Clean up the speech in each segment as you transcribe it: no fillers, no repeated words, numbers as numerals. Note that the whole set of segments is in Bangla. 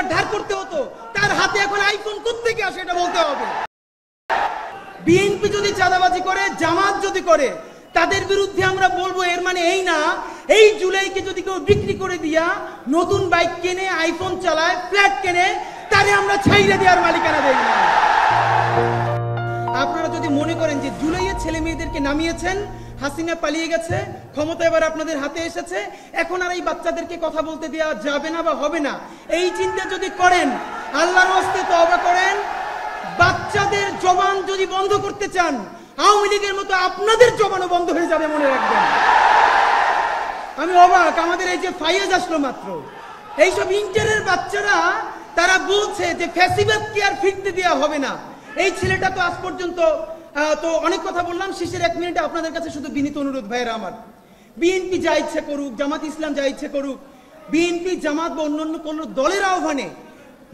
যা ধার করতে হতো তার হাতে এখন আইফোন কোত্থেকে আসে এটা বলতে হবে। বিএনপি যদি চাঁদাবাজি করে, জামাত যদি করে, তাদের বিরুদ্ধে আমরা বলবো এর মানে এই না এই জুলাইকে যদি কেউ বিক্রি করে দিয়া নতুন বাইক কেনে, আইফোন চালায়, ফ্ল্যাট কেনে, তারে আমরা ছাইরে দেওয়ার মালিকানা দেই না। আপনারা যদি মনে করেন যে জুলাইয়ের ছেলে মেয়েদেরকে নামিয়েছেন, হাসিনা পালিয়ে গেছে, ক্ষমতা এবার আপনাদের হাতে এসেছে, এখন আর এই বাচ্চাদেরকে কথা বলতে দেওয়া যাবে না বা হবে না, এই চিন্তা যদি করেন, আল্লাহর ওয়াস্তে তওবা করেন। বাচ্চাদের জবান যদি বন্ধ করতে চান, আওয়ামী লীগের মতো আপনাদের জবানও বন্ধ হয়ে যাবে, মনে রাখবেন। আমি অবাক, আমাদের এই যে ফাইয়াজ আসলো মাত্র, এইসব ইন্টারের বাচ্চারা তারা বলছে যে ফ্যাসিবাদকে আর ফিরতে দেওয়া হবে না। এই ছেলেটা তো আজ পর্যন্ত তো অনেক কথা বললাম, শেষের 1 মিনিটে আপনাদের কাছে শুধু বিনীত অনুরোধ ভাইয়েরা আমার, বিএনপি যা ইচ্ছে করুক, জামাত ইসলাম যা ইচ্ছে করুক, বিএনপি জামাত বা অন্যান্য কোন দলের আহ্বানে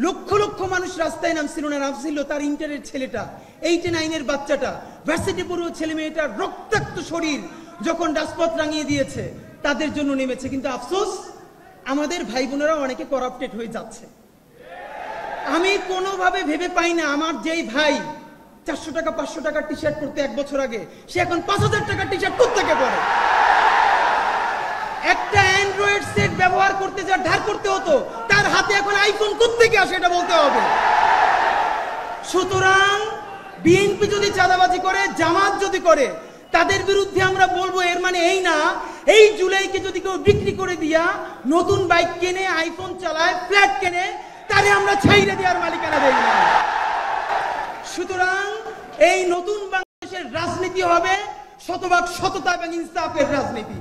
লক্ষ লক্ষ মানুষ রাস্তায় নামছিল না, নামছিল তার ইন্টারের ছেলেটা, 8 9 বাচ্চাটা, ভার্সিটি পড়ুয়া ছেলে মেয়েটার রক্তাক্ত শরীর যখন রাজপথ রাঙিয়ে দিয়েছে, তাদের জন্য নেমেছে। কিন্তু আফসোস, আমাদের ভাই বোনেরা অনেকে করাপ্টেড হয়ে যাচ্ছে। আমি কোনোভাবে ভেবে পাই না আমার যেই ভাই 400 টাকা 500 টাকার টি শার্ট পরতে 1 বছর আগে, সে এখন 5000 টাকার টি শার্ট কোত্থেকে পরে। একটা অ্যান্ড্রয়েড সেট ব্যবহার করতে যা ধার করতে হতো তার হাতে এখন আইফোন কোত্থেকে আসে এটা বলতে হবে। সুতরাং বিএনপি যদি চাঁদাবাজি করে, জামাত যদি করে, তাদের বিরুদ্ধে আমরা বলবো এর মানে এই না এই জুলাইকে যদি কেউ বিক্রি করে দিয়া নতুন বাইক কেনে, আইফোন চালায়, ফ্ল্যাট কেনে, তারে আমরা ছাইরে দেওয়ার মালিকানা দেই না। সুতরাং এই নতুন বাংলাদেশের রাজনীতি হবে শতভাগ সততা এবং ইনসাফের রাজনীতি।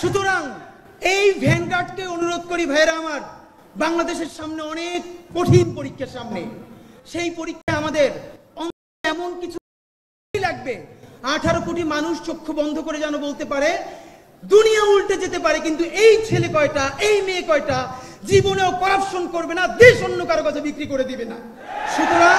সুতরাং এই ভ্যানগার্ডকে অনুরোধ করি ভাইরা আমার, বাংলাদেশের সামনে অনেক কঠিন পরীক্ষার সামনে, সেই পরীক্ষা আমাদের এমন কিছু লাগবে 18 কোটি মানুষ চক্ষু বন্ধ করে যেন বলতে পারে দুনিয়া উল্টে যেতে পারে, কিন্তু এই ছেলে কয়টা, এই মেয়ে কয়টা জীবনেও করাপশন করবে না, দেশ অন্য কারো কাছে বিক্রি করে দিবে না। সুতরাং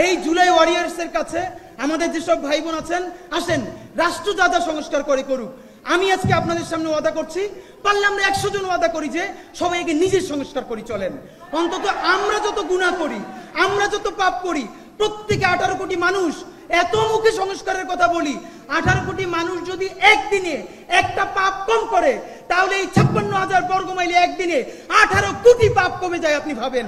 এই জুলাই ওয়ারিয়ার্সের কাছে আমাদের যেসব ভাই বোন আছেন, আসেন রাষ্ট্র যা যা সংস্কার করে করুক। আমি আজকে আপনাদের সামনে ওয়াদা করছি, পারলে আমরা 100 জন ওয়াদা করি যে সবাইকে নিজের সংস্কার করি চলেন। অন্তত আমরা যত গুনাহ করি, আমরা যত পাপ করি, প্রত্যেকে 18 কোটি মানুষ এত মুখে সংস্কারের কথা বলি, 18 কোটি মানুষ যদি একদিনে একটা পাপ কম করে, তাহলে এই 56,000 বর্গ মাইলে একদিনে 18 কোটি পাপ কমে যায়, আপনি ভাবেন।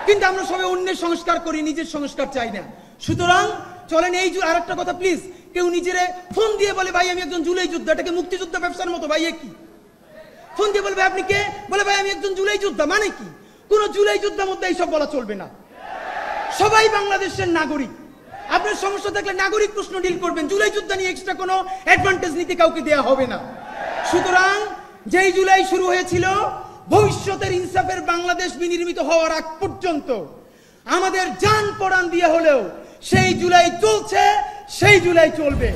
কিন্তু আমরা সবাই অন্যের সংস্কার করি, নিজের সংস্কার চাই না। সুতরাং চলেন এই আরেকটা কথা, প্লিজ কেউ নিজেরে ফোন দিয়ে বলে ভাই আমি একজন জুলাই যোদ্ধা, এটাকে মুক্তিযোদ্ধা ব্যবসার মতো, ভাই কি ফোন দিয়ে বলবে আপনি কে, বলে ভাই আমি একজন জুলাই যোদ্ধা, মানে কি? কোন জুলাই যোদ্ধার মধ্যে এইসব বলা চলবে না। সবাই বাংলাদেশের নাগরিক, আপনার সমস্যা থাকলে নাগরিক প্রশ্ন ডিল করবেন, জুলাই যোদ্ধা নিয়ে এক্সট্রা কোনো অ্যাডভান্টেজ নিতে কাউকে দেয়া হবে না। সুতরাং যেই জুলাই শুরু হয়েছিল, ভবিষ্যতের ইনসাফের বাংলাদেশ বিনির্মিত হওয়ার আগ পর্যন্ত আমাদের জান পরাণ দিয়ে হলেও সেই জুলাই চলছে, সেই জুলাই চলবে।